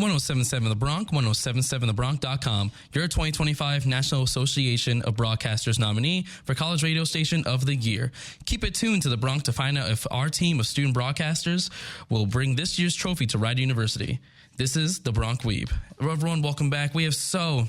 1077 The Bronx, 1077thebronx.com. Your 2025 National Association of Broadcasters nominee for College Radio Station of the Year. Keep it tuned to The Bronx to find out if our team of student broadcasters will bring this year's trophy to Rider University. This is The Bronx Weeb. Everyone, welcome back. We have so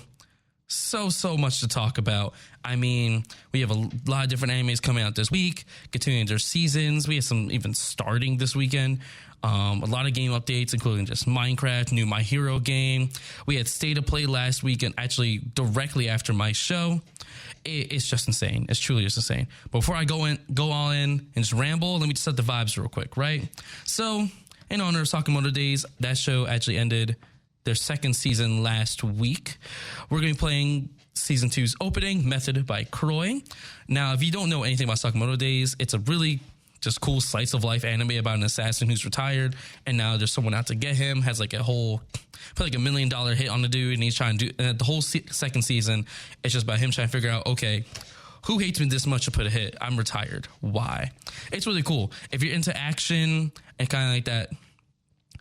much to talk about. I mean, we have a lot of different animes coming out this week, continuing their seasons. We have some even starting this weekend. A lot of game updates, including just Minecraft, new My Hero game. We had State of Play last week, and actually directly after my show. It's just insane. It's truly just insane. But before I go all in and just ramble, let me just set the vibes real quick, right? So, in honor of Sakamoto Days, that show actually ended their second season last week. We're going to be playing Season 2's opening, Method by Croy. Now, if you don't know anything about Sakamoto Days, it's a really just cool slice of life anime about an assassin who's retired, and now there's someone out to get him, has like a whole, put like $1 million hit on the dude, and he's trying to do, and the whole second season, it's just about him trying to figure out, okay, who hates me this much to put a hit? I'm retired. Why? It's really cool. If you're into action and kind of like that,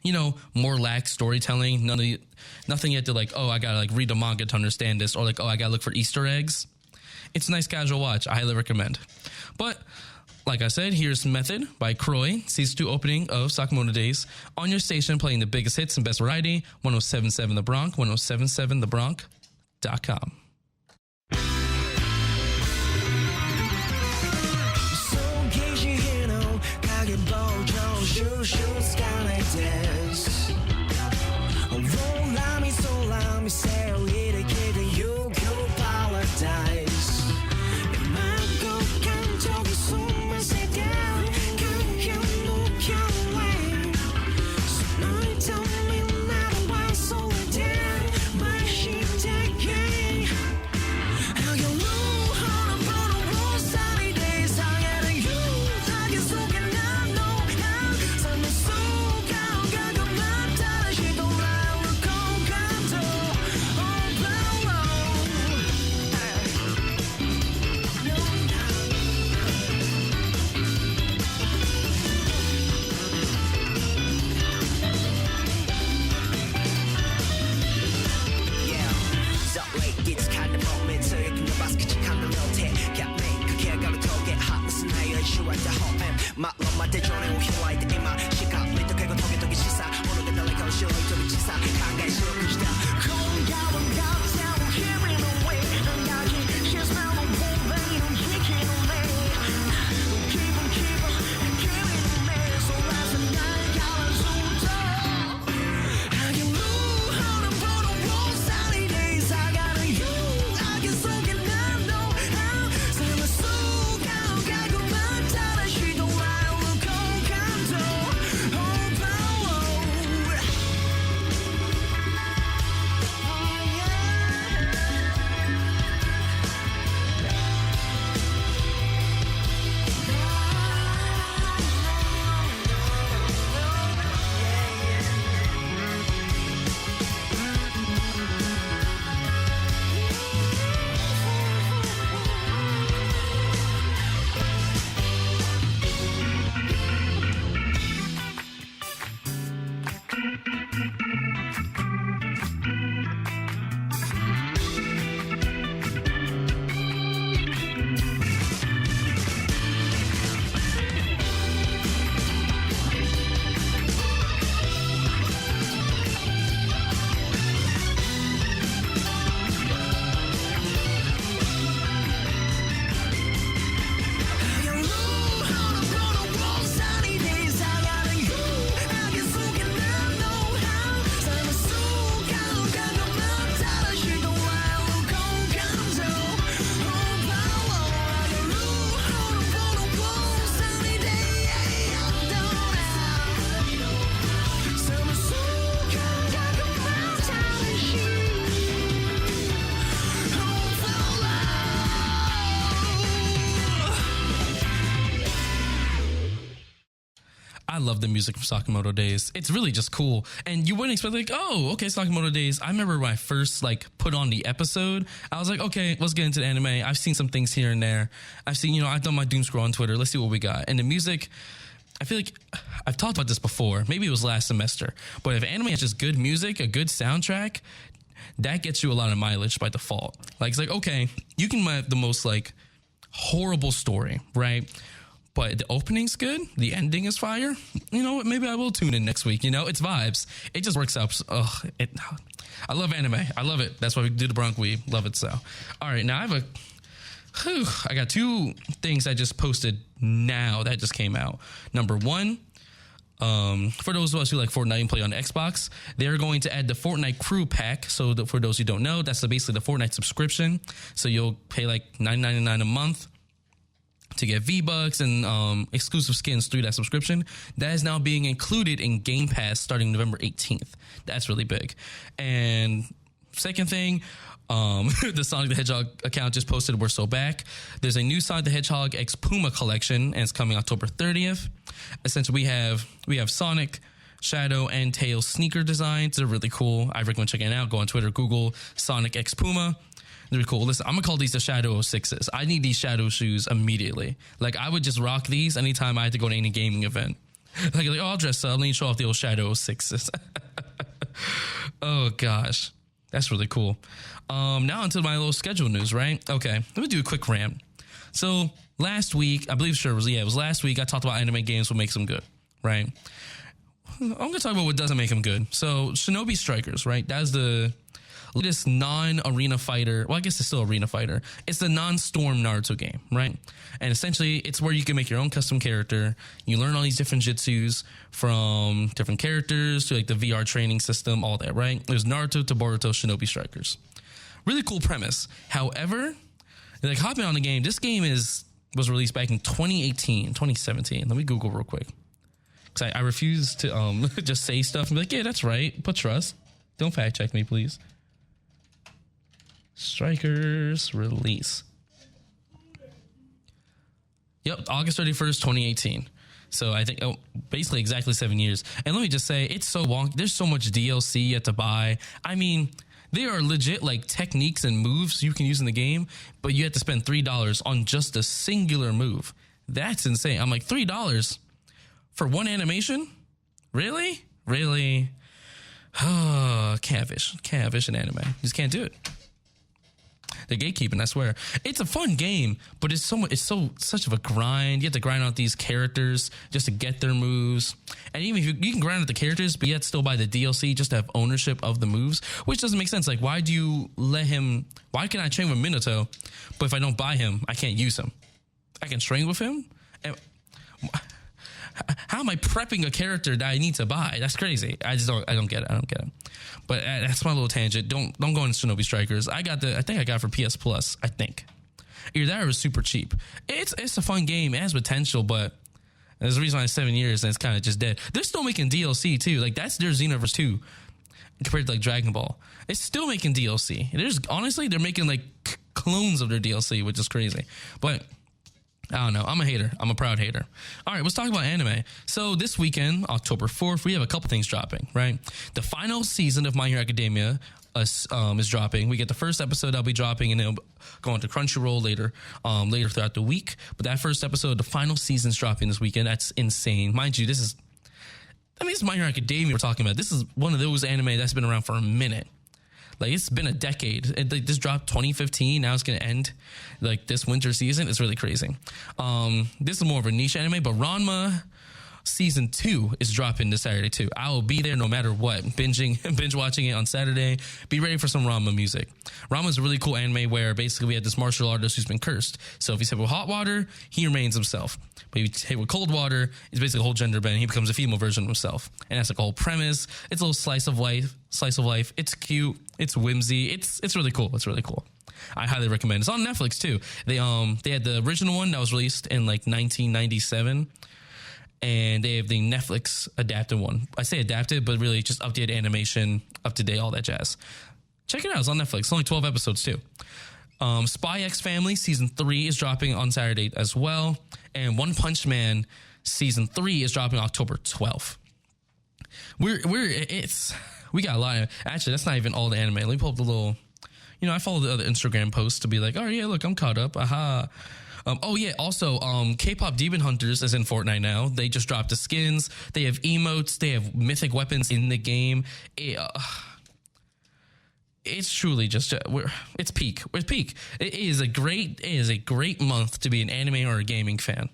you know, more lax storytelling, nothing yet to like, oh, I gotta like read the manga to understand this, or like, oh, I gotta look for Easter eggs. It's a nice casual watch. I highly recommend. But like I said, here's Method by Croy, Season 2 opening of Sakamoto Days, on your station playing the biggest hits and best variety, 1077 The Bronx, 1077thebronx.com. 'I love the music from Sakamoto Days. It's really just cool. And you wouldn't expect, like, oh, okay, Sakamoto Days. I remember when I first, like, put on the episode, I was like, okay, let's get into the anime. I've seen some things here and there. I've seen, I've done my doom scroll on Twitter. Let's see what we got. And the music, I feel like I've talked about this before. Maybe it was last semester. But if anime has just good music, a good soundtrack, that gets you a lot of mileage by default. Like, it's like, okay, you can have the most like horrible story, right? But the opening's good, the ending is fire. You know what? Maybe I will tune in next week. You know, it's vibes. It just works out. I love anime. I love it. That's why we do the Bronc Week. Love it so. All right, now I got two things I just posted now that just came out. Number one, for those of us who like Fortnite and play on Xbox, they're going to add the Fortnite Crew Pack. So for those who don't know, that's basically the Fortnite subscription. So you'll pay like $9.99 a month to get V-Bucks and exclusive skins through that subscription. That is now being included in Game Pass starting November 18th. That's really big. And second thing, the Sonic the Hedgehog account just posted We're So Back. There's a new Sonic the Hedgehog X Puma collection, and it's coming October 30th. Essentially, we have Sonic, Shadow, and Tails sneaker designs. They're really cool. I recommend checking it out. Go on Twitter, Google Sonic X Puma. They're cool. Listen, I'm going to call these the Shadow 06s. I need these Shadow shoes immediately. Like, I would just rock these anytime I had to go to any gaming event. Like oh, I'll dress up. Let me show off the old Shadow 06s. Oh, gosh. That's really cool. Now onto my little schedule news, right? Okay, let me do a quick rant. So last week, I believe it was last week, I talked about anime games what makes them good, right? I'm going to talk about what doesn't make them good. So Shinobi Strikers, right? That's the latest non-arena fighter. Well, I guess it's still arena fighter. It's the non-Storm Naruto game, right? And essentially, it's where you can make your own custom character. You learn all these different jutsus from different characters to like the VR training system, all that, right? There's Naruto to Boruto Shinobi Strikers. Really cool premise. However, like hopping on the game, this game was released back in 2017. Let me Google real quick. Because I refuse to just say stuff and be like, yeah, that's right. Put trust. Don't fact check me, please. Strikers release. Yep, August 31st, 2018. So I think basically exactly 7 years. And let me just say, it's so long. There's so much DLC you have to buy. I mean, there are legit like techniques and moves you can use in the game, but you have to spend $3 on just a singular move. That's insane. I'm like, $3 for one animation? Really? Can't have vision anime. You just can't do it. The gatekeeping, I swear. It's a fun game, but it's such of a grind. You have to grind out these characters just to get their moves. And even if you can grind out the characters, but yet still buy the DLC just to have ownership of the moves, which doesn't make sense. Like, why can I train with Minato, but if I don't buy him, I can't use him? I can train with him? How am I prepping a character that I need to buy? That's crazy. I don't get it. But that's my little tangent. Don't go into Shinobi Strikers. I think I got it for PS Plus. I think either that or it was super cheap. It's a fun game. It has potential, but there's a reason why it's 7 years and it's kind of just dead. They're still making DLC too. Like that's their Xenoverse 2 compared to like Dragon Ball. It's still making DLC. Honestly, they're making like clones of their DLC, which is crazy. But I don't know. I'm a hater. I'm a proud hater. All right, let's talk about anime. So this weekend, October 4th, we have a couple things dropping, right? The final season of My Hero Academia is dropping. We get the first episode that'll be dropping, and it'll go into Crunchyroll later throughout the week. But that first episode, the final season's dropping this weekend. That's insane. Mind you, it's My Hero Academia we're talking about. This is one of those anime that's been around for a minute. Like, it's been a decade. This dropped 2015. Now it's going to end like this winter season. It's really crazy. This is more of a niche anime, but Ranma Season 2 is dropping this Saturday too. I will be there no matter what. Binge watching it on Saturday. Be ready for some Ranma music. Ranma is a really cool anime where basically we have this martial artist who's been cursed. So if he's hit with hot water, he remains himself. But if he's hit with cold water, it's basically a whole gender bend. He becomes a female version of himself. And that's like a whole premise. It's a little slice of life. It's cute. It's whimsy. It's really cool. It's really cool. I highly recommend. It's on Netflix too. They had the original one that was released in like 1997. And they have the Netflix adapted one. I say adapted, but really just updated animation, up to date, all that jazz. Check it out. It's on Netflix. It's only 12 episodes too. Spy X Family Season 3 is dropping on Saturday as well. And One Punch Man Season 3 is dropping October 12th. We got a lot of, actually, that's not even all the anime. Let me pull up the little, I follow the other Instagram posts to be like, oh yeah, look, I'm caught up. Aha. Oh yeah, also K-pop Demon Hunters is in Fortnite now. They just dropped the skins. They have emotes. They have mythic weapons in the game. It's truly just it's peak. It's peak. It is a great month to be an anime or a gaming fan.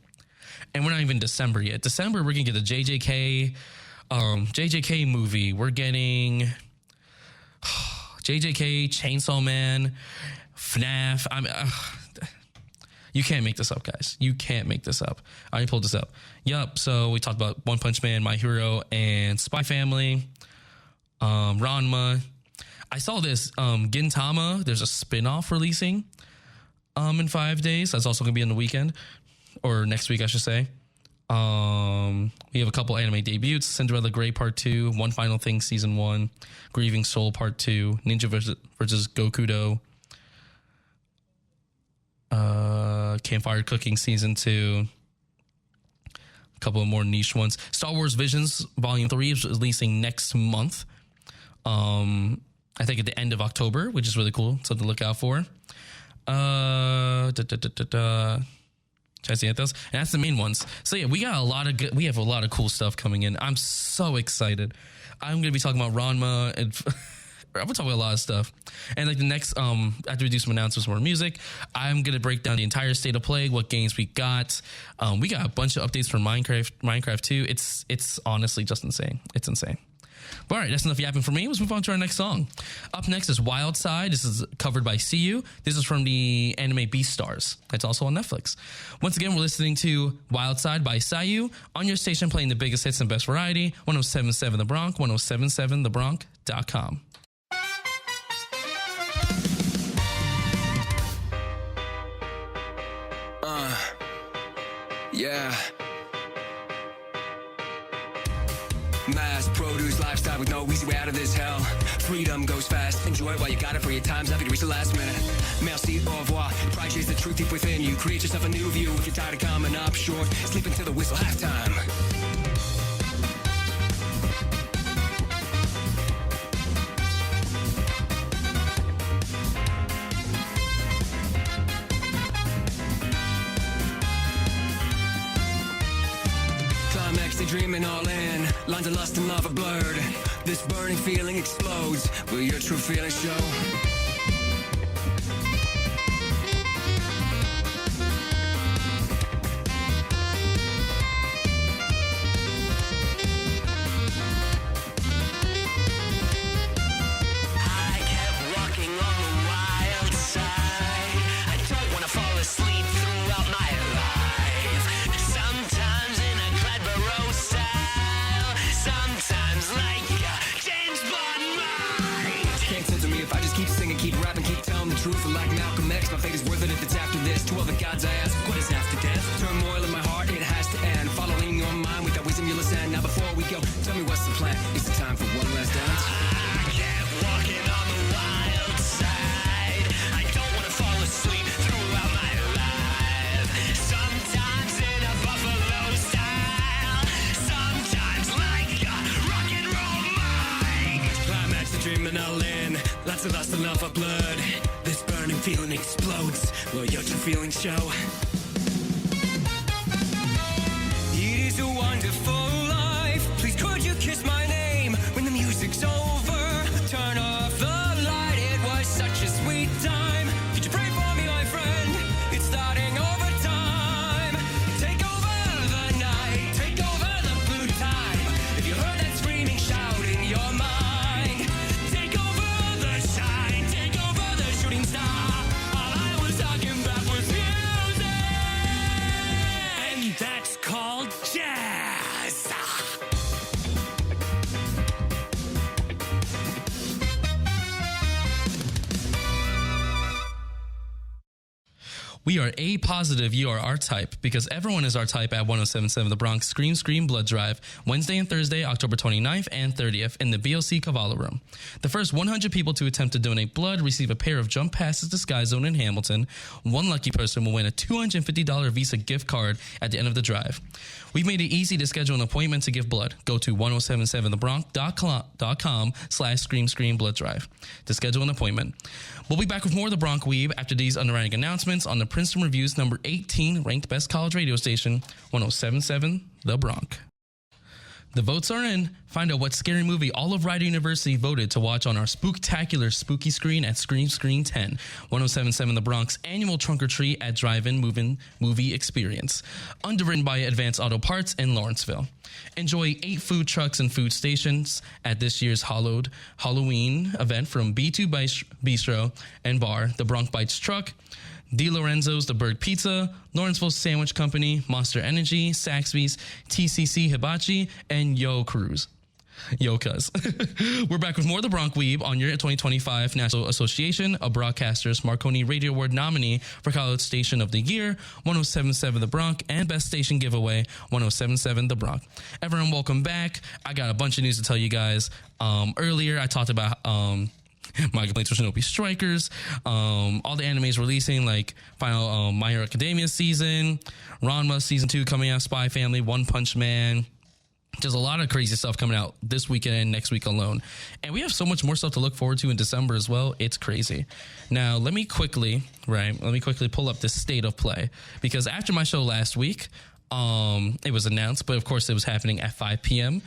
And we're not even December yet. December we're gonna get the JJK movie. We're getting JJK, Chainsaw Man, FNAF. You can't make this up, guys. You can't make this up. I already pulled this up. Yup. So we talked about One Punch Man, My Hero, and Spy Family. Ranma. I saw this Gintama. There's a spinoff releasing in 5 days. That's also gonna be on the weekend or next week, I should say. We have a couple anime debuts: Cinderella Grey Part 2, One Final Thing Season 1, Grieving Soul Part 2, Ninja versus Gokudo, Campfire Cooking Season 2, a couple of more niche ones. Star Wars Visions Volume 3 is releasing next month. I think at the end of October, which is really cool. Something to look out for. And that's the main ones. So yeah, we have a lot of cool stuff coming in. I'm so excited. I'm gonna be talking about Ranma and I'm gonna talk about a lot of stuff. And like the next after we do some announcements, more music, I'm gonna break down the entire state of play, what games we got. We got a bunch of updates for Minecraft 2. It's honestly just insane. It's insane. But all right, that's enough yapping for me. Let's move on to our next song. Up next is Wild Side. This is covered by CU. This is from the anime Beastars. It's also on Netflix. Once again, we're listening to Wild Side by Sayu on your station, playing the biggest hits and best variety. 107.7 The Bronx, 107.7thebronx.com. Yeah. Mass produce lifestyle with no easy way out of this hell. Freedom goes fast. Enjoy it while you got it, for your time's up. You can reach the last minute. Merci, au revoir. Pride chase the truth deep within you. Create yourself a new view. If you're tired of coming up short, sleep until the whistle halftime. Climax, they dreaming all in. Lines of lust and love are blurred. This burning feeling explodes. Will your true feelings show? Like Malcolm X, my fate is worth it if it's after this. To all the gods I ask, what is after death? Turmoil in my heart, it has to end. Following your mind, with that wisdom you'll ascend. Now before we go, tell me what's the plan? Is it time for one last dance? I kept walking on the wild side. I don't want to fall asleep throughout my life. Sometimes in a buffalo style, sometimes like a rock and roll mic. Climax the dream and I'll in. Lots of lust and love for blood. This burning feeling explodes. Will your true feelings show? It is a wonderful life. Please could you kiss my name when the music's over? Turn off the light. It was such a sweet time. Could you pray for me, my friend? It's starting over time. Take over the night. Take over the blue time. If you heard that screaming, shouting your mind, take over the shine. Take over the shooting star. All I was talking about was music, and that's called jazz. We are A positive, you are our type, because everyone is our type at 107.7 The Bronx Scream Scream Blood Drive, Wednesday and Thursday, October 29th and 30th in the BLC Cavallo Room. The first 100 people to attempt to donate blood receive a pair of jump passes to Sky Zone in Hamilton. One lucky person will win a $250 Visa gift card at the end of the drive. We've made it easy to schedule an appointment to give blood. Go to 1077thebronx.com/Scream Scream Blood Drive to schedule an appointment. We'll be back with more of the Bronx Weeb after these underwriting announcements on the Princeton Review's number 18 ranked best college radio station, 107.7 The Bronx. The votes are in. Find out what scary movie all of Rider University voted to watch on our spooktacular spooky screen at Screen 10, 107.7 The Bronx annual trunk or treat at Drive-In Movie Experience. Underwritten by Advanced Auto Parts in Lawrenceville. Enjoy 8 food trucks and food stations at this year's Halloween event from B2 Bistro and Bar, the Bronx Bites Truck, Di Lorenzo's The Berg Pizza, Lawrenceville Sandwich Company, Monster Energy, Saxby's, TCC Hibachi, and Yo Cruise. Yo, cuz. We're back with more of the Bronx Weeb on your 2025 National Association of Broadcasters Marconi Radio Award nominee for College Station of the Year, 107.7 The Bronx, and Best Station Giveaway, 107.7 The Bronx. Everyone, welcome back. I got a bunch of news to tell you guys. Earlier, I talked about my complaints with Shinobi Strikers, all the animes releasing, like final My Hero Academia season, Ranma season 2 coming out, Spy Family, One Punch Man. There's a lot of crazy stuff coming out this weekend and next week alone. And we have so much more stuff to look forward to in December as well. It's crazy. Now, let me quickly pull up this state of play, because after my show last week, it was announced, but of course it was happening at 5 p.m.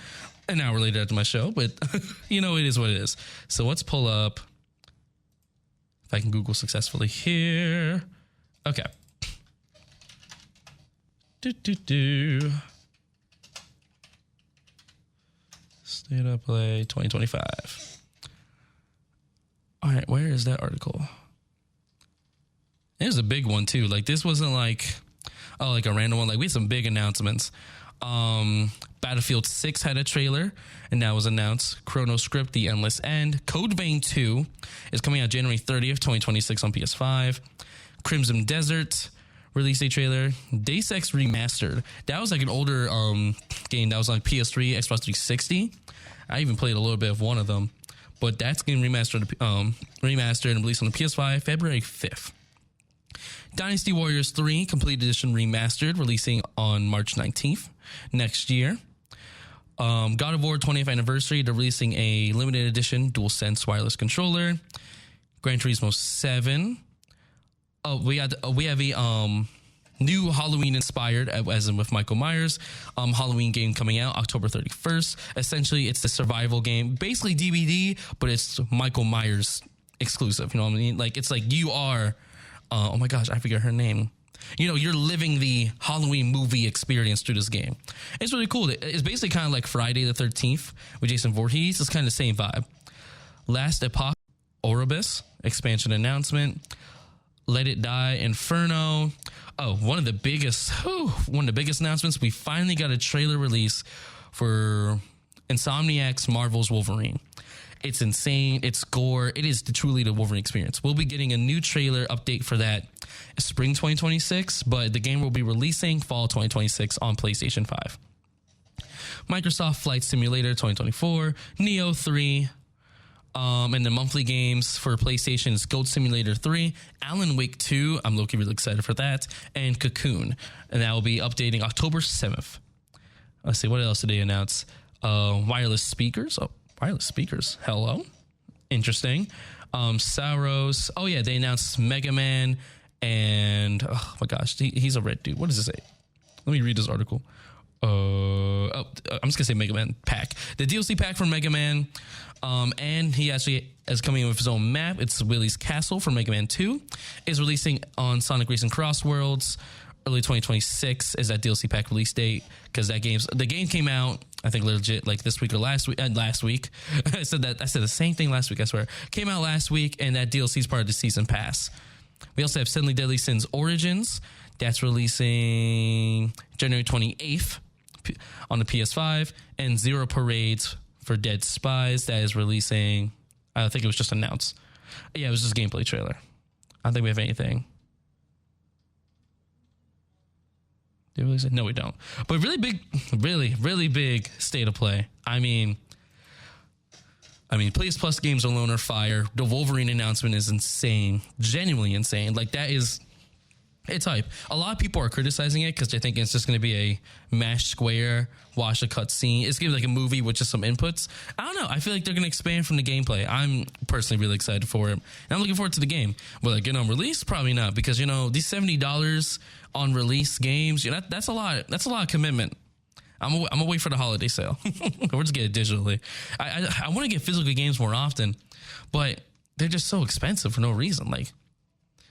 an hour later after my show, but you know, it is what it is. So let's pull up, if I can Google successfully here. Okay. State of Play 2025. All right, where is that article? It was a big one too. Like, this wasn't like a random one. Like, we had some big announcements. Battlefield 6 had a trailer, and that was announced. Chrono Script: The Endless End. Code Vein 2 is coming out January 30th, 2026 on PS5. Crimson Desert release date trailer. Deus Ex Remastered. That was like an older game that was on PS3, Xbox 360. I even played a little bit of one of them, but that's getting remastered and released on the PS5 February 5th. Dynasty Warriors 3 Complete Edition Remastered, releasing on March 19th next year. God of War 20th Anniversary, they're releasing a limited edition DualSense wireless controller. Gran Turismo 7. Oh, we have a new Halloween inspired, as in with Michael Myers, Halloween game coming out October 31st. Essentially, it's the survival game, basically DVD, but it's Michael Myers exclusive. You know what I mean? Like, it's like you are. Oh my gosh, I forget her name. You know, you're living the Halloween movie experience through this game. It's really cool. It's basically kind of like Friday the 13th with Jason Voorhees. It's kind of the same vibe. Last Epoch, Oribus expansion announcement. Let It Die, Inferno. Oh, one of the biggest announcements. We finally got a trailer release for Insomniac's Marvel's Wolverine. It's insane. It's gore. It is truly the Wolverine experience. We'll be getting a new trailer update for that spring 2026, but the game will be releasing fall 2026 on PlayStation 5. Microsoft Flight Simulator 2024, Neo 3, and the monthly games for PlayStation is Goat Simulator 3, Alan Wake 2, I'm low-key really excited for that, and Cocoon. And that will be updating October 7th. Let's see, what else did they announce? Wireless speakers. Oh, wireless speakers. Hello. Interesting. Sauros. Oh, yeah, they announced Mega Man and, oh my gosh, he's a red dude. What does it say? Let me read this article. I'm just going to say Mega Man pack. The DLC pack for Mega Man. And he actually is coming in with his own map. It's Willy's Castle for Mega Man 2. Is releasing on Sonic Racing Cross Worlds. Early 2026 is that DLC pack release date, because the game came out, I think, legit like this week or last week. I said the same thing last week, I swear. Came out last week, and that DLC is part of the season pass. We also have Suddenly Deadly Sins Origins. That's releasing January 28th on the PS5, and Zero Parades for Dead Spies. That is releasing, I think it was just announced. Yeah, it was just a gameplay trailer. I don't think we have anything. Did we release it? No, we don't. But really big state of play. I mean, PS Plus games alone are fire. The Wolverine announcement is insane. Genuinely insane. Like, that is It's hype. A lot of people are criticizing it because they're thinking it's just going to be a mash square, watch a cutscene. It's going to be like a movie with just some inputs. I don't know. I feel like they're going to expand from the gameplay. I'm personally really excited for it. And I'm looking forward to the game. Will it get on release? Probably not, because, you know, these $70 on release games, you know, that's a lot. That's a lot of commitment. I'm gonna wait for the holiday sale. Or just get it digitally. I want to get physical games more often, but they're just so expensive for no reason. Like,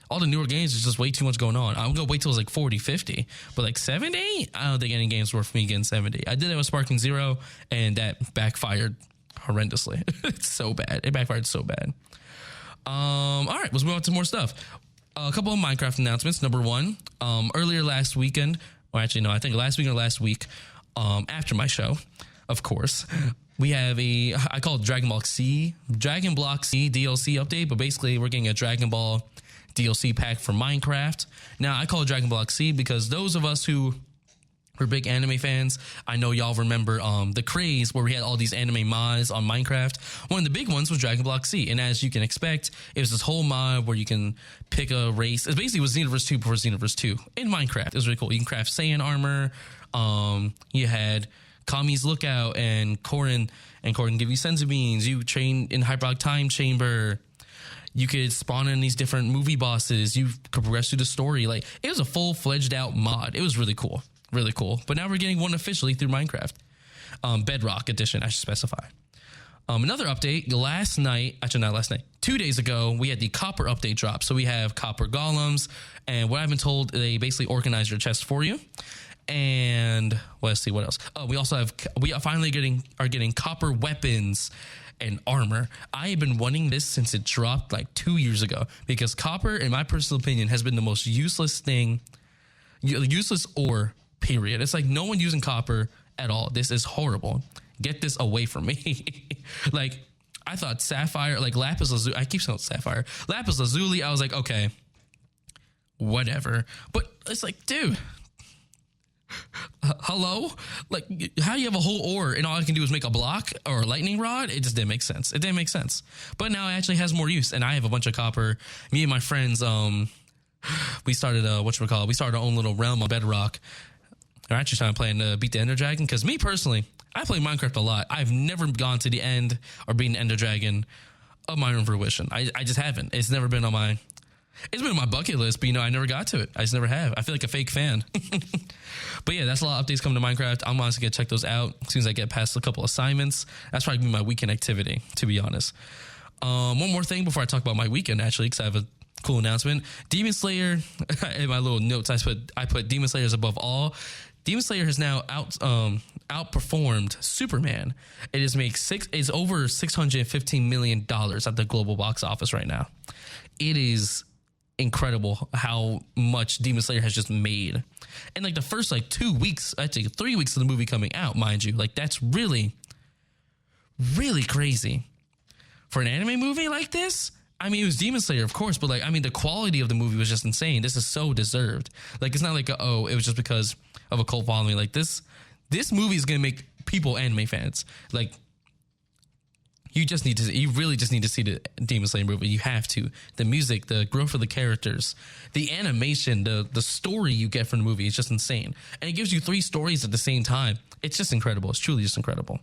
all the newer games, there's just way too much going on. I'm going to wait till it's like 40, 50. But like 70, I don't think any game's worth me getting 70. I did that with Sparking Zero, and that backfired horrendously. It's so bad. It backfired so bad. All right, let's move on to more stuff. A couple of Minecraft announcements. Number one, earlier last weekend, or actually, no, I think last week or last week, after my show, of course, we have I call it Dragon Block C DLC update, but basically we're getting a Dragon Ball DLC pack for Minecraft. Now, I call it Dragon Block C because those of us who were big anime fans, I know y'all remember the craze where we had all these anime mods on Minecraft. One of the big ones was Dragon Block C, and as you can expect, it was this whole mod where you can pick a race. It basically was Xenoverse 2 before Xenoverse 2 in Minecraft. It was really cool. You can craft Saiyan armor. You had Kami's Lookout and Korin give you senzu beans. You train in Hyperbolic Time Chamber. You could spawn in these different movie bosses. You could progress through the story. Like, it was a full-fledged out mod. It was really cool. Really cool. But now we're getting one officially through Minecraft. Bedrock Edition, I should specify. Another update, not last night, 2 days ago, we had the Copper update drop. So we have Copper Golems, and what I've been told, they basically organize your chest for you. And let's see what else. We are finally getting Copper weapons and armor. I have been wanting this since it dropped like 2 years ago, because copper, in my personal opinion, has been the most useless ore, period. It's like no one using copper at all. This is horrible. Get this away from me. Like, I thought sapphire, like lapis lazuli, I keep saying sapphire, lapis lazuli, I was like, okay, whatever. But it's like, dude, hello? Like, how do you have a whole ore and all I can do is make a block or a lightning rod? It just didn't make sense. It didn't make sense. But now it actually has more use, and I have a bunch of copper. Me and my friends, we started we started our own little realm of Bedrock. We're actually trying to play and beat the Ender Dragon, because me personally, I play Minecraft a lot. I've never gone to the end or beaten Ender Dragon of my own fruition. I just haven't. It's never been on my... It's been on my bucket list, but, you know, I never got to it. I just never have. I feel like a fake fan. But yeah, that's a lot of updates coming to Minecraft. I'm honestly going to check those out as soon as I get past a couple assignments. That's probably my weekend activity, to be honest. One more thing before I talk about my weekend, actually, because I have a cool announcement. Demon Slayer, in my little notes, I put Demon Slayer is above all. Demon Slayer has now outperformed Superman. It is it's over $615 million at the global box office right now. It is incredible how much Demon Slayer has just made. And like the first 2 weeks, I think 3 weeks of the movie coming out, mind you, like that's really, really crazy for an anime movie like this. I mean, it was Demon Slayer, of course, but like, I mean, the quality of the movie was just insane. This is so deserved. Like, it's not like, it was just because of a cult following. Like this movie is going to make people anime fans. Like, you really just need to see the Demon Slayer movie. You have to. The music, the growth of the characters, the animation, the story you get from the movie is just insane. And it gives you 3 stories at the same time. It's just incredible. It's truly just incredible.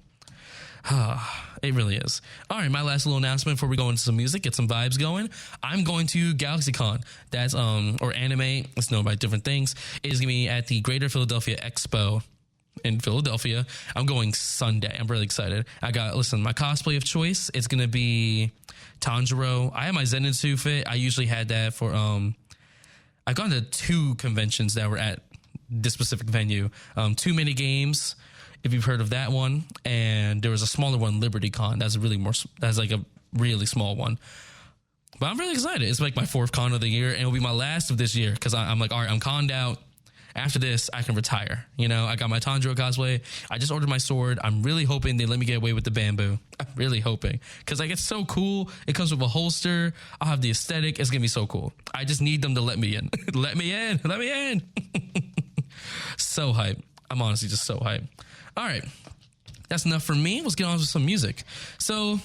It really is. All right, my last little announcement before we go into some music, get some vibes going. I'm going to GalaxyCon. That's or anime. It's known by different things. It is going to be at the Greater Philadelphia Expo in Philadelphia. I'm going Sunday. I'm really excited. My cosplay of choice, it's going to be Tanjiro. I have my Zenitsu fit. I usually had that for, I've gone to 2 conventions that were at this specific venue. 2 mini games, if you've heard of that one. And there was a smaller one, LibertyCon. That's like a really small one. But I'm really excited. It's like my 4th con of the year, and it'll be my last of this year, because I'm like, all right, I'm conned out. After this, I can retire. You know, I got my Tanjiro cosplay. I just ordered my sword. I'm really hoping they let me get away with the bamboo. I'm really hoping. Because, like, it's so cool. It comes with a holster. I'll have the aesthetic. It's going to be so cool. I just need them to let me in. Let me in. Let me in. So hype. I'm honestly just so hype. All right. That's enough for me. Let's get on with some music. So,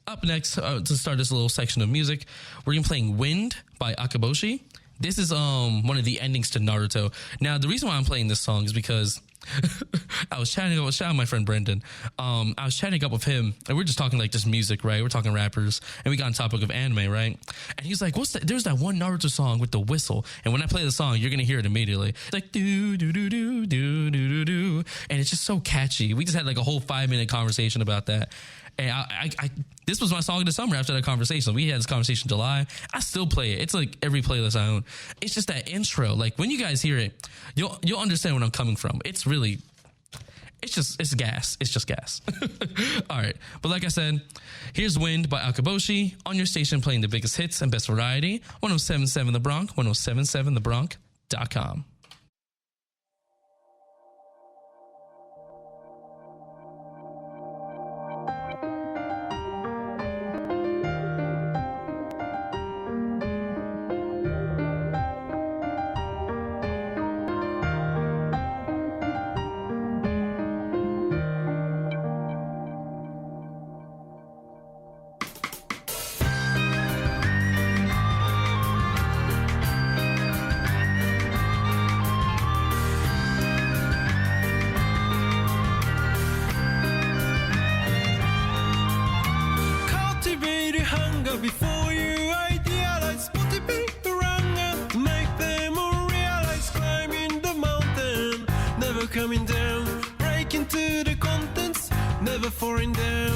up next, to start this little section of music, we're going to be playing Wind by Akaboshi. This is one of the endings to Naruto. Now, the reason why I'm playing this song is because I was chatting up with shout out my friend Brendan. I was chatting up with him, and we're just talking like just music, right? We're talking rappers, and we got on topic of anime, right? And he's like, "What's that? There's that one Naruto song with the whistle, and when I play the song, you're gonna hear it immediately. It's like do do do do do do do do, and it's just so catchy. We just had like a whole 5-minute conversation about that." And I this was my song of the summer after that conversation. We had this conversation in July. I still play it. It's like every playlist I own. It's just that intro. Like when you guys hear it, you'll understand where I'm coming from. It's gas. It's just gas. All right. But like I said, here's Wind by Akaboshi on your station playing the biggest hits and best variety. 1077 The Bronx, 1077thebronx.com. Before you idealize, motivate the wrong, make them all realize, climbing the mountain, never coming down, break into the contents, never falling down.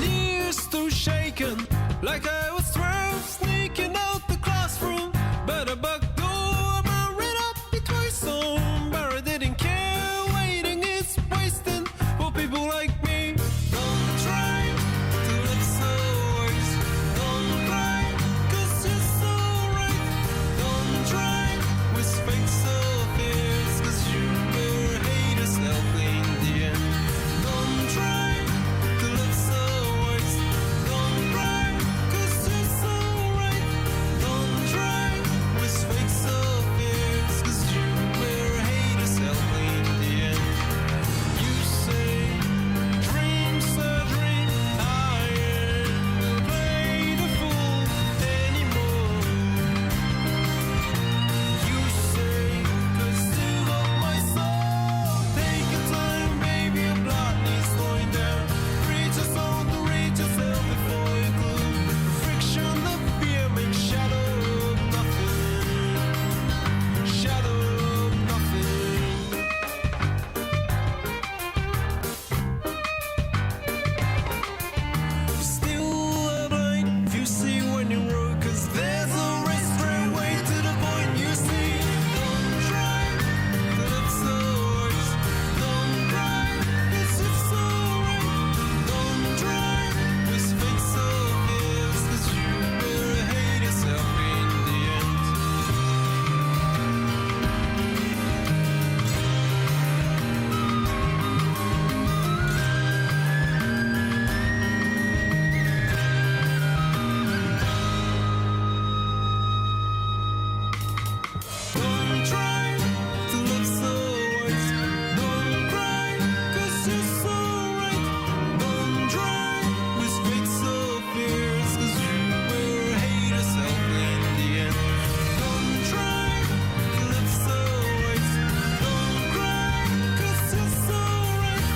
Knees still shaken, like I was 12, sneaking out the classroom, but a back door, I ran up it twice on, but I didn't care. People like me, don't try to live so worse. Don't cry, 'cause you're so right. Don't try with fake so fierce, 'cause you will hate yourself in the end. Don't try to live so worse. Don't cry, 'cause you're so right. Don't try with fake so fierce, 'cause you will hate yourself in the end. You say dreams are dream, I ain't play the fool anymore. You say, 'cause you got my soul. Take your time, baby, your blood needs slowing down. Reach your soul to reach yourself before you gloom. Friction of fear makes shadow of nothing. Shadow of nothing. Still blind if you see when you roll, 'cause there's a race straight way to the point you see. Don't try to live so worse. Don't cry, 'cause it's so right. Don't try with fake so fierce, 'cause you will hate yourself in the end. Don't try to live so worse. Don't cry, 'cause you're so right. Don't try with fake so fierce, 'cause you will hate yourself in the end. Don't try to live so worse. Don't cry, 'cause you're so right.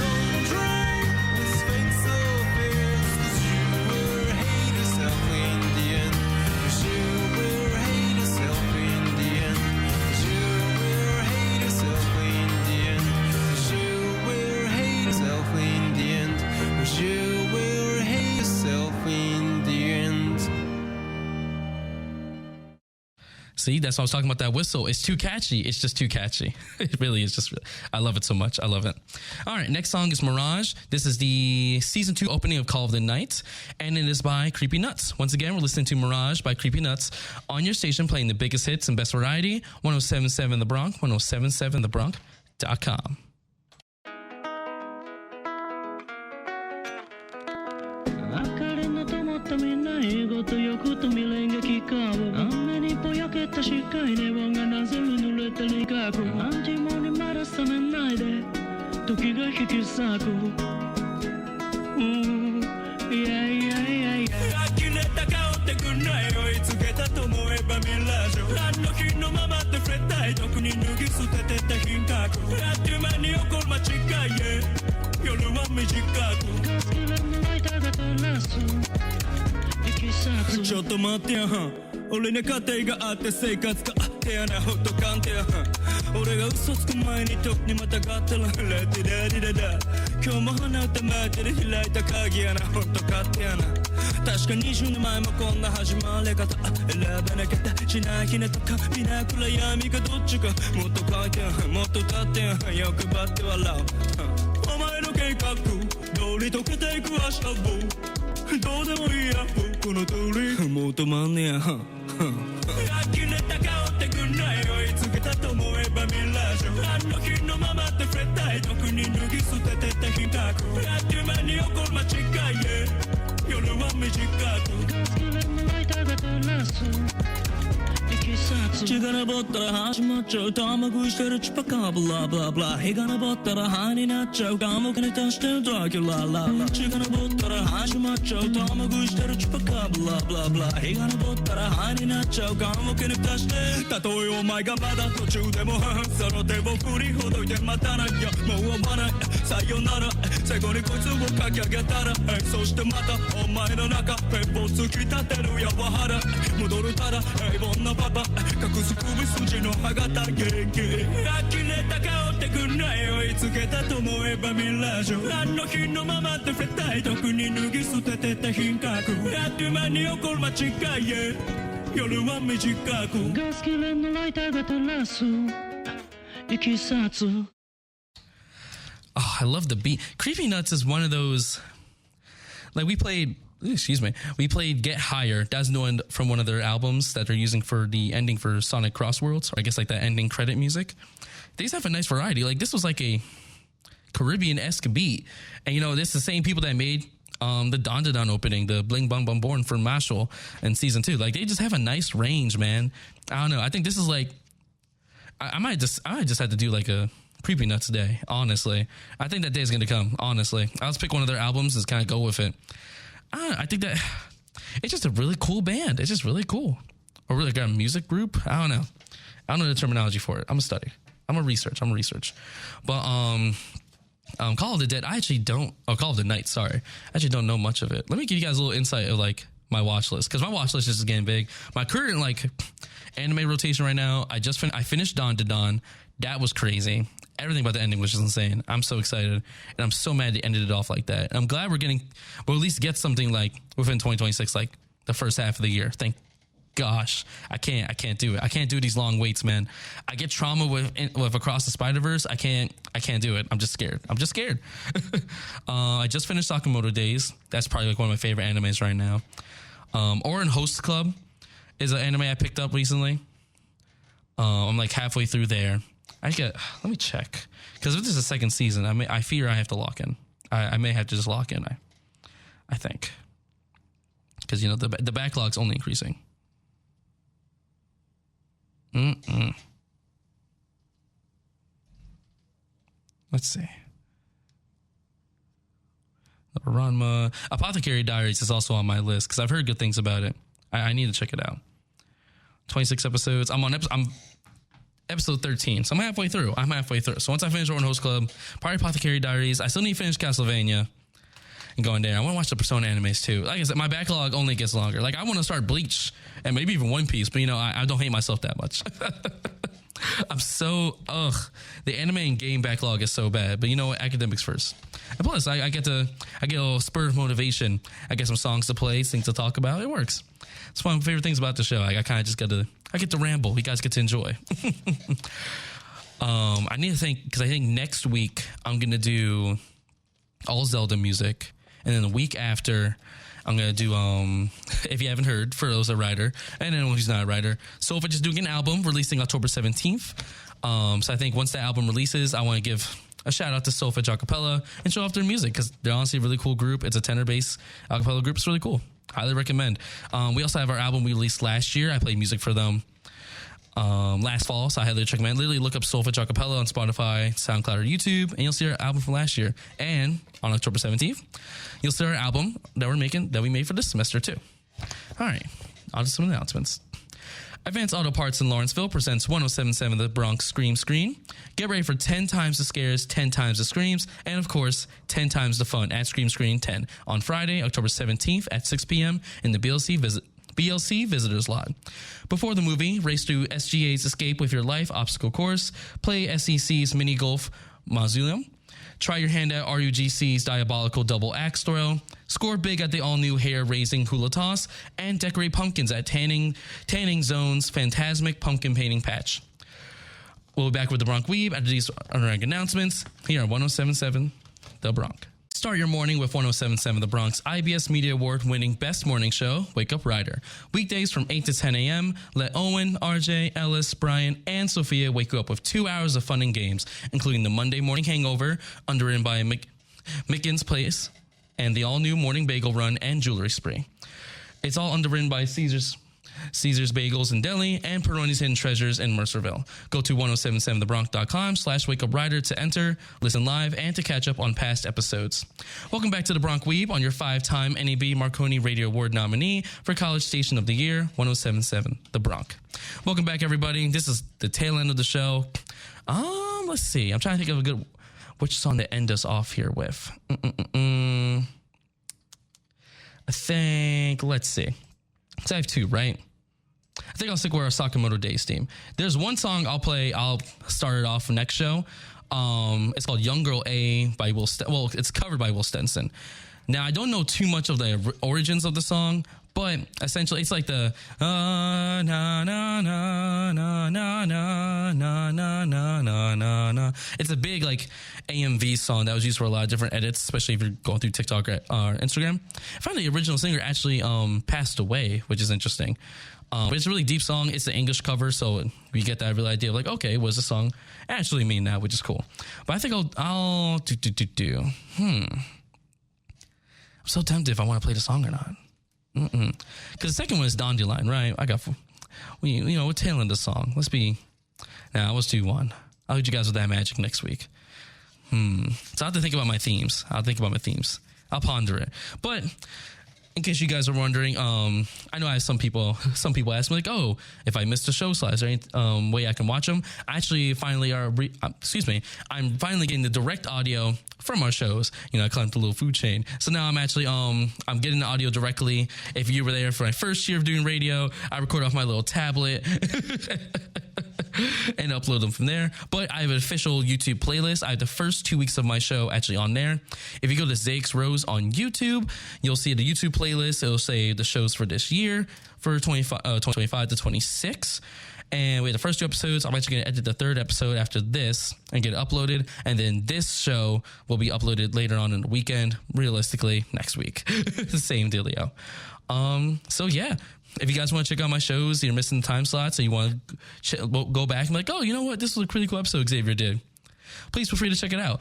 Don't try with fake so fierce, 'cause you will hate yourself in the end. 'Cause you will hate yourself in the end. 'Cause you will hate yourself in the end. 'Cause you will hate yourself in the end. 'Cause you will hate yourself in the end. See, that's why I was talking about that whistle. It's too catchy. It's just too catchy. It really is just, I love it so much. I love it. All right, next song is Mirage. This is the season 2 opening of Call of the Night, and it is by Creepy Nuts. Once again, we're listening to Mirage by Creepy Nuts on your station playing the biggest hits and best variety. 1077 The Bronx, 1077thebronx.com. 明かりの灯ったみんな英語と欲と未練が聞かう雨にぼやけた視界で輪がなぜ濡れた理学何時もにまだ覚めないで時が引き裂くくんない追いつけたと思えばミラージュ何の日のままで触れたい特に脱ぎ捨ててた品格あっという間に起こる間違いへ夜は短くガスキラのライターが照らすいきさつちょっと待ってやん俺に家庭があって生活があってやなほっとかんてやん俺が嘘つく前に特にまたがったらラディラディラダ今日も鼻歌待ってる開いた鍵やなほっとかってやな確か20年前もこんな始まり方選ばなきゃしないひなとかみな暗闇がどっちかもっと書いてやんもっと立ってやん欲張って笑うお前の計画通り溶けていく足の棒どうでもいいや僕の通りもう止まんねや呆れた顔ってくんない追いつけたと思えばミラージュあの日のままで触れたい特に脱ぎ捨ててた品格あっという間に起こる間違いへ夜は短くガスキラのライターが照らすいきさつ血が昇ったら始まっちゃう玉食いしてるチュパカブラブラブラ日が昇ったら灰になっちゃう감옥에達してるドラキュラララ血が昇ったら始まっちゃう玉食いしてるチュパカブラブラブラ日が昇ったら灰になっちゃう감옥에達してたとえお前がまだ途中でもその手を振りほどいて待たなきゃもう会わないさよなら最後にこいつをかき上げたらそしてまたお前の中ペッポ突き立てるやわはら戻るたら平凡なパパ隠す首筋の歯型元気呆れた顔ってくんない追いつけたと思えばミラージュあの日のままで触れたい特に脱ぎ捨ててた品格あっという間に起こる間違いへ夜は短くガスキラのライターが照らすいきさつ Oh, I love the beat. Creepy Nuts is one of those, like we played Get Higher. That's the one from one of their albums that they're using for the ending for Sonic Crossworlds, or I guess like that ending credit music. They just have a nice variety. Like this was like a Caribbean-esque beat. And you know, this is the same people that made the Don Da Don opening, the Bling Bong Bong Born for Mashal in season 2. Like they just have a nice range, man. I don't know. I think this is like, I might just have to do like a Creepy Nuts day, honestly. I think that day is going to come, honestly. I'll just pick one of their albums and kind of go with it. I think that it's just a really cool band. It's just really cool. Or really got a music group. I don't know. I don't know the terminology for it. I'm going to study. I'm going to research. But Call of the Dead, Call of the Night, sorry. I actually don't know much of it. Let me give you guys a little insight of like my watch list, because my watch list is getting big. My current like anime rotation right now, I finished Don Da Don. That was crazy. Everything about the ending was just insane. I'm so excited, and I'm so mad they ended it off like that. And I'm glad we'll at least get something like within 2026, like the first half of the year. Thank gosh, I can't do it. I can't do these long waits, man. I get trauma with Across the Spider-Verse. I can't do it. I'm just scared. I just finished Sakamoto Days. That's probably like one of my favorite animes right now. Orin Host Club is an anime I picked up recently. I'm like halfway through there. Let me check, because if this is a second season, I fear I have to lock in. I may have to just lock in. I think, because you know the backlog's only increasing. Let's see. The Ranma Apothecary Diaries is also on my list because I've heard good things about it. I need to check it out. 26 episodes. I'm episode 13, so I'm halfway through. So once I finish Orin Host Club, probably Apothecary Diaries. I still need to finish Castlevania and going there. I want to watch the Persona animes too. Like I said, my backlog only gets longer. Like I want to start Bleach and maybe even One Piece, but you know, I don't hate myself that much. I'm so the anime and game backlog is so bad. But you know what? Academics first. And plus, I get a little spur of motivation. I get some songs to play, things to talk about. It works. It's one of my favorite things about the show. I kind of just I get to ramble. You guys get to enjoy. I need to think, because I think next week I'm going to do all Zelda music. And then the week after, I'm going to do, if you haven't heard, for those a writer, and anyone who's not a writer, Sofa just doing an album releasing October 17th. So I think once that album releases, I want to give a shout out to Sofa Acapella and show off their music, because they're honestly a really cool group. It's a tenor-based acapella group. It's really cool. Highly recommend. We also have our album we released last year. I played music for them last fall, so I highly recommend. Literally look up Soulfitch Acapella on Spotify, SoundCloud, or YouTube, and you'll see our album from last year. And on October 17th, you'll see our album that we made for this semester too. All right, on to some announcements. Advanced Auto Parts in Lawrenceville presents 1077 The Bronx Scream Screen. Get ready for 10 times the scares, 10 times the screams, and of course, 10 times the fun at Scream Screen 10 on Friday, October 17th at 6 p.m. in the BLC Visitors Lot. Before the movie, race through SGA's Escape with Your Life obstacle course, play SEC's Mini Golf Mausoleum, try your hand at RUGC's Diabolical Double Axe Throw, score big at the all-new hair-raising hula toss, and decorate pumpkins at Tanning Zone's Phantasmic Pumpkin Painting Patch. We'll be back with the Bronx Weeb after these announcements here on 1077 The Bronx. Start your morning with 1077 The Bronx IBS Media Award winning Best Morning Show, Wake Up Rider. Weekdays from 8 to 10 a.m., let Owen, RJ, Ellis, Brian, and Sophia wake you up with 2 hours of fun and games, including the Monday Morning Hangover, underwritten by Mickens Place, and the all-new Morning Bagel Run and Jewelry Spree. It's all underwritten by Caesar's Bagels in Delhi and Peroni's Hidden Treasures in Mercerville. Go to 1077thebronx.com/wakeuprider to enter, listen live, and to catch up on past episodes. Welcome back to the Bronx Weeb on your 5-time NAB Marconi Radio Award nominee for College Station of the Year, 1077 The Bronx. Welcome back, everybody. This is the tail end of the show. Let's see. I'm trying to think of which song to end us off here with. I think, let's see. So I have two, right? I think I'll stick with our Sakamoto Days theme. There's one song I'll play. I'll start it off next show. It's called Young Girl A by Will. Well, it's covered by Will Stenson. Now I don't know too much of the origins of the song, but essentially it's like the na na na na na na na na na na na. It's a big like AMV song that was used for a lot of different edits, especially if you're going through TikTok or Instagram. I found the original singer actually passed away, which is interesting. But it's a really deep song. It's the English cover, so we get that real idea of like, okay, what does the song actually mean now, which is cool. But I think I'll do. I'm so tempted if I want to play the song or not. Because the second one is Dandelion, right? We're tailing the song. Let's was 2-1. I'll hit you guys with that magic next week. So I have to think about my themes. I'll ponder it. But in case you guys are wondering, I know I have some people ask me like, oh, if I missed a show slide, is there any way I can watch them? I actually finally I'm finally getting the direct audio from our shows. I climbed the little food chain. So now I'm actually, I'm getting the audio directly. If you were there for my first year of doing radio, I record off my little tablet and upload them from there. But I have an official YouTube playlist. I have the first 2 weeks of my show actually on there. If you go to Zakes Rose on YouTube, you'll see the YouTube playlist. It'll say the shows for this year for 2025 to 26. And we had the first 2 episodes. I'm actually going to edit the 3rd episode after this and get it uploaded. And then this show will be uploaded later on in the weekend, realistically next week. The same dealio. So yeah, if you guys want to check out my shows, you're missing the time slots, so you want to go back and be like, oh, you know what? This was a pretty cool episode Xavier did. Please feel free to check it out.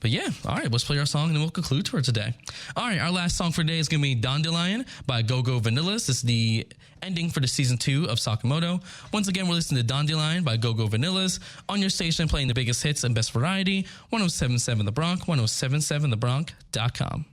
But yeah, all right, let's play our song and then we'll conclude for today. All right, our last song for today is going to be Dandelion by Go-Go Vanillas. This is the ending for the season 2 of Sakamoto. Once again, we're listening to Dandelion by Go-Go Vanillas on your station, playing the biggest hits and best variety, 1077 The Bronx, 1077thebronx.com.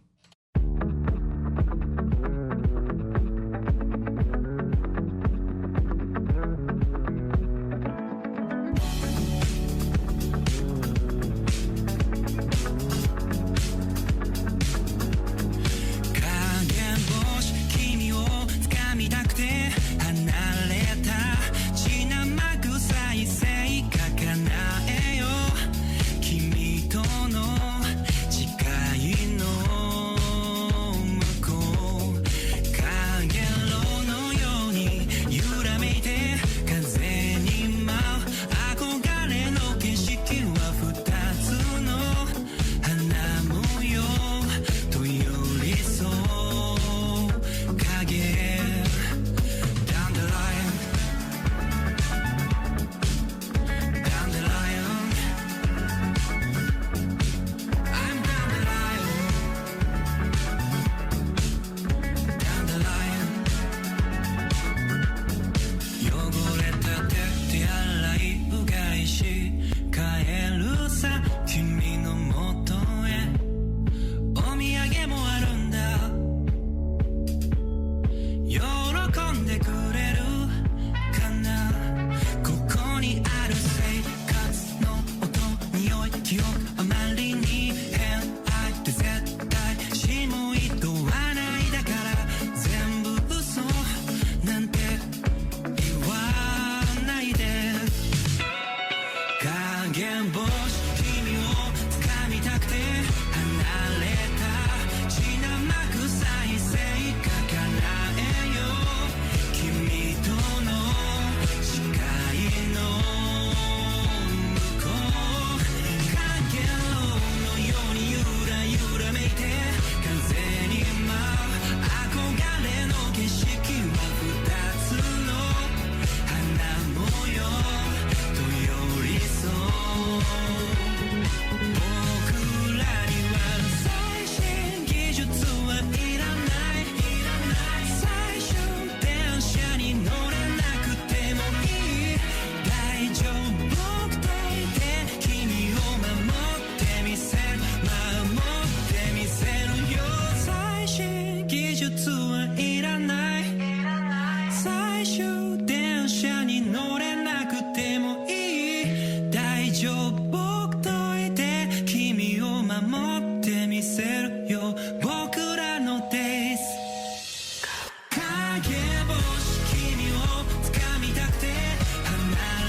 No 影星君を掴みたくて離れた血生臭い性格叶えよう君との誓いの向こうかげろうのようにゆらゆらめいて風に舞う憧れの景色は二つの花模様と寄り添う僕らには最新技術はいらない最終電車に乗れなくてもいい大丈夫僕といて君を守ってみせる守ってみせるよ最新技術はいらない最終電車に乗れなくてもいい大丈夫僕といて君を守ってみせるよ僕らのデイズ影星君を掴みたくて離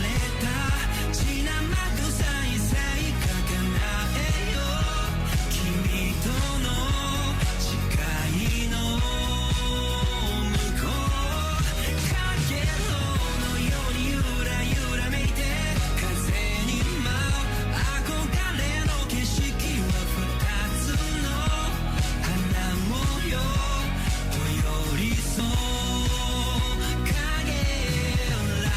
れた血生臭い性格叶えよう君との誓いの向こうかげろうのようにゆらゆらめいて風に舞う憧れの景色は二つの花模様と寄り添う影ララ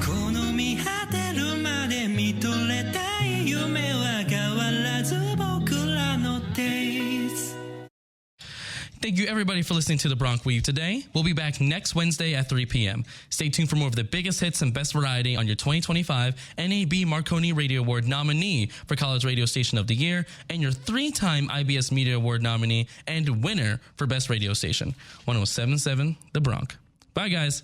この見果てるまで見とれたい夢は変わらず僕らのデイズ Thank you, everybody, for listening to the Bronx Weave today. We'll be back next Wednesday at 3 p.m. Stay tuned for more of the biggest hits and best variety on your 2025 NAB Marconi Radio Award nominee for College Radio Station of the Year and your 3-time IBS Media Award nominee and winner for Best Radio Station, 1077 The Bronx. Bye, guys.